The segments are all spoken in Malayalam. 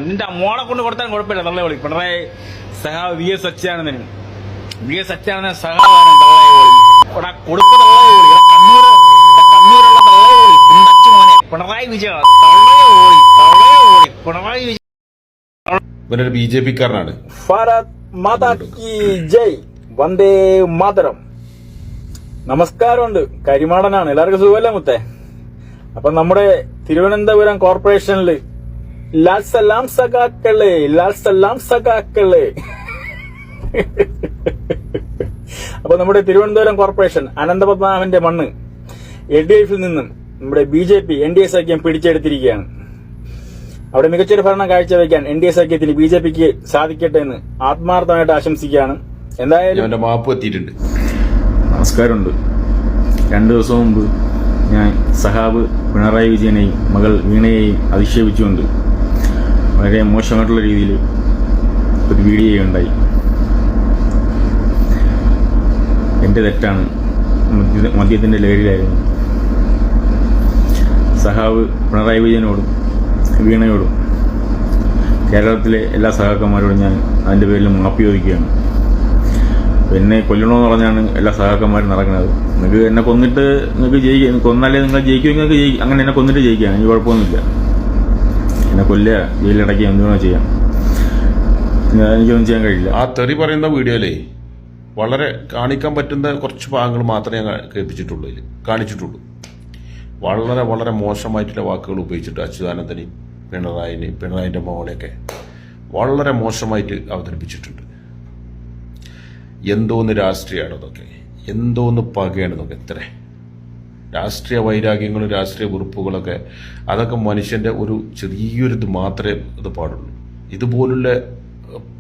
നിന്റെ മോളെ കൊണ്ട് കൊടുത്താൽ കുഴപ്പമില്ല. തള്ളേ വിളി പിണറായി സഹാവ് VS അച്യുതാനന്ദൻ സഹാവാണ് തള്ളേ വിളി. ഇവിടെ കൊടുക്ക തള്ളേ വിളി. കണ്ണൂരുള്ള തള്ളേ വിളി പിണ്ടച്ചു മോനെ പിണറായി വിജയൻ തള്ളേ വിളി പിണറായി വിജയൻ. ഇവനൊരു BJP കാരനാണ്. ഭാരത് മാതാ കി ജയ്, വന്ദേ മാതരം. നമസ്കാരമുണ്ട്. കരിമാടനാണ്. എല്ലാവർക്കും സുഖമല്ലേ മുത്തേ? അപ്പൊ നമ്മുടെ തിരുവനന്തപുരം കോർപ്പറേഷനിൽ ലാൽ സലാം സഖാക്കള്. അപ്പൊ നമ്മുടെ തിരുവനന്തപുരം കോർപ്പറേഷൻ അനന്തപത്മനാഭന്റെ മണ്ണ് LDF-ൽ നിന്നും നമ്മുടെ BJP NDA സഖ്യം പിടിച്ചെടുത്തിരിക്കുകയാണ്. അവിടെ മികച്ചൊരു ഭരണം കാഴ്ചവെക്കാൻ NDA സഖ്യത്തിന് BJPക്ക് സാധിക്കട്ടെ എന്ന് ആത്മാർത്ഥമായിട്ട് ആശംസിക്കുകയാണ്. എന്തായാലും മാപ്പ് എത്തിയിട്ടുണ്ട്. നമസ്കാരമുണ്ട്. 2 ദിവസം മുമ്പ് ഞാൻ സഹാബ് പിണറായി വിജയനെയും മകൾ വീണയെയും അധിക്ഷേപിച്ചുകൊണ്ട് വളരെ മോശമായിട്ടുള്ള രീതിയിൽ ഒരു വീഡിയോ ഉണ്ടായി. എൻ്റെ തെറ്റാണ്. മദ്യത്തിൻ്റെ ലഹരിയിലായിരുന്നു. സഹാബ് പിണറായി വിജയനോടും വീണയോടും കേരളത്തിലെ എല്ലാ സഹാക്കന്മാരോടും ഞാൻ അതിൻ്റെ പേരിൽ മാപ്പ് ചോദിക്കുകയാണ്. എന്നെ കൊല്ലണമെന്ന് പറഞ്ഞാണ് എല്ലാ സഹാക്കന്മാരും നടക്കുന്നത്. നിങ്ങൾക്ക് എന്നെ കൊന്നിട്ട് നിങ്ങൾക്ക് ജയിക്കുക, കൊന്നാലേ നിങ്ങൾ ജയിക്കുമെങ്കിൽ നിങ്ങൾക്ക് അങ്ങനെ എന്നെ കൊന്നിട്ട് ജയിക്കാം. എനിക്ക് കുഴപ്പമൊന്നുമില്ല. എന്നെ കൊല്ലുക, ജയിലടക്കുക, എന്തുവേണോ ചെയ്യാം. എനിക്കൊന്നും ചെയ്യാൻ കഴിയില്ല. ആ തെറി പറയുന്ന വീഡിയോയിലേ വളരെ കാണിക്കാൻ പറ്റുന്ന കുറച്ച് ഭാഗങ്ങൾ മാത്രമേ ഞാൻ കാണിച്ചിട്ടുള്ളൂ. വളരെ വളരെ മോശമായിട്ടുള്ള വാക്കുകൾ ഉപയോഗിച്ചിട്ട് അച്യുതാനന്ദനെയും പിണറായിൻ്റെ മോളെയൊക്കെ വളരെ മോശമായിട്ട് അവതരിപ്പിച്ചിട്ടുണ്ട്. എന്തോന്ന് രാഷ്ട്രീയമാണ് അതൊക്കെ, എന്തോന്ന് പകയാണെന്നൊക്കെ. എത്ര രാഷ്ട്രീയ വൈരാഗ്യങ്ങളും രാഷ്ട്രീയ വെറുപ്പുകളൊക്കെ, അതൊക്കെ മനുഷ്യന്റെ ഒരു ചെറിയൊരു ഇത് മാത്രമേ ഇത് പാടുള്ളൂ. ഇതുപോലുള്ള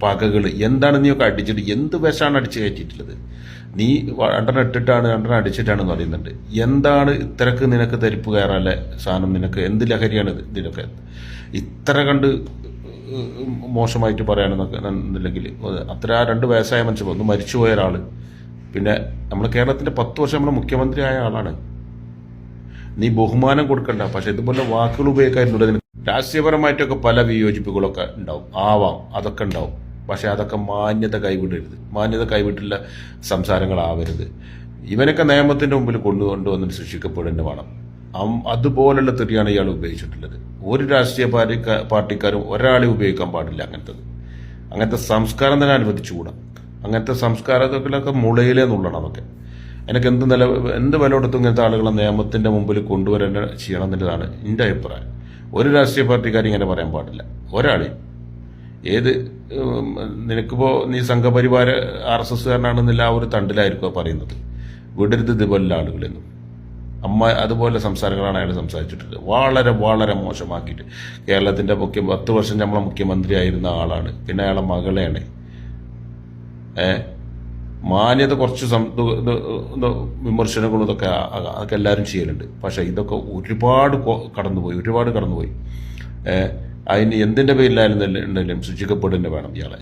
പകകൾ എന്താണ് നീയൊക്കെ അടിച്ചിട്ട്, എന്ത് വിഷമാണ് അടിച്ചു കയറ്റിയിട്ടുള്ളത്? നീ 2 ഇട്ടിട്ടാണ് 2 അടിച്ചിട്ടാണെന്ന് പറയുന്നുണ്ട്. എന്താണ് ഇത്രക്ക് നിനക്ക് തരിപ്പ് കയറാനുള്ള സാധനം? നിനക്ക് എന്ത് ലഹരിയാണ് ഇതിനൊക്കെ ഇത്ര കണ്ട് മോശമായിട്ട് പറയാനെന്നൊക്കെ എന്നുണ്ടെങ്കിൽ അത്ര 2 വയസ്സായ മനുഷ്യൻ, ഒന്ന് മരിച്ചുപോയ ഒരാൾ, പിന്നെ നമ്മുടെ കേരളത്തിന്റെ 10 വർഷം നമ്മുടെ മുഖ്യമന്ത്രി ആയ ആളാണ്. നീ ബഹുമാനം കൊടുക്കണ്ട, പക്ഷെ ഇതുപോലെ വാക്കുകൾ ഉപയോഗിക്കാറുണ്ട്. രാഷ്ട്രീയപരമായിട്ടൊക്കെ പല വിയോജിപ്പുകളൊക്കെ ഉണ്ടാവും, അതൊക്കെ ഉണ്ടാവും. പക്ഷെ അതൊക്കെ മാന്യത കൈവിടരുത്. മാന്യത കൈവിട്ടുള്ള സംസാരങ്ങളാവരുത്. ഇവനൊക്കെ നിയമത്തിന്റെ മുമ്പിൽ കൊണ്ടുവന്നിട്ട് ശിക്ഷിക്കപ്പെടേണ്ട വേണം. അതുപോലുള്ള തെറിയാണ് ഇയാൾ ഉപയോഗിച്ചിട്ടുള്ളത്. ഒരു രാഷ്ട്രീയ പാർട്ടിക്കാരും ഒരാളെ ഉപയോഗിക്കാൻ പാടില്ല. അങ്ങനത്തെ സംസ്കാരം തന്നെ അനുവദിച്ചുകൂടാ. അങ്ങനത്തെ സംസ്കാരത്തിലൊക്കെ മുളയിലേ നുള്ളണം. അതൊക്കെ എനിക്ക് എന്ത് വില കൊടുത്തും ഇങ്ങനത്തെ ആളുകളെ നിയമത്തിന്റെ മുമ്പിൽ കൊണ്ടുവരാൻ ചെയ്യണം എന്നുള്ളതാണ് എൻ്റെ അഭിപ്രായം. ഒരു രാഷ്ട്രീയ പാർട്ടിക്കാരും ഇങ്ങനെ പറയാൻ പാടില്ല. ഒരാളെയും ഏത് നിനക്കിപ്പോ നീ സംഘപരിവാര RSSകാരനാണെന്നില്ല ആ ഒരു തണ്ടിലായിരിക്കും പറയുന്നത്. വിടരുത് ഇതുപോലുള്ള ആളുകളെന്നും. അതുപോലെ സംസാരങ്ങളാണ് അയാൾ സംസാരിച്ചിട്ടുള്ളത്. വളരെ വളരെ മോശമാക്കിയിട്ട്. കേരളത്തിന്റെ 10 വർഷം നമ്മളെ മുഖ്യമന്ത്രി ആയിരുന്ന ആളാണ്. പിന്നെ അയാളെ മകളെയാണ്. മാന്യത കുറച്ച് വിമർശനങ്ങളും അതൊക്കെ എല്ലാവരും ചെയ്യലുണ്ട്. പക്ഷെ ഇതൊക്കെ ഒരുപാട് കടന്നുപോയി. അതിന് എന്തിന്റെ പേരിലായിരുന്നെങ്കിലും ശിക്ഷിക്കപ്പെടുന്ന വേണം ഇയാളെ.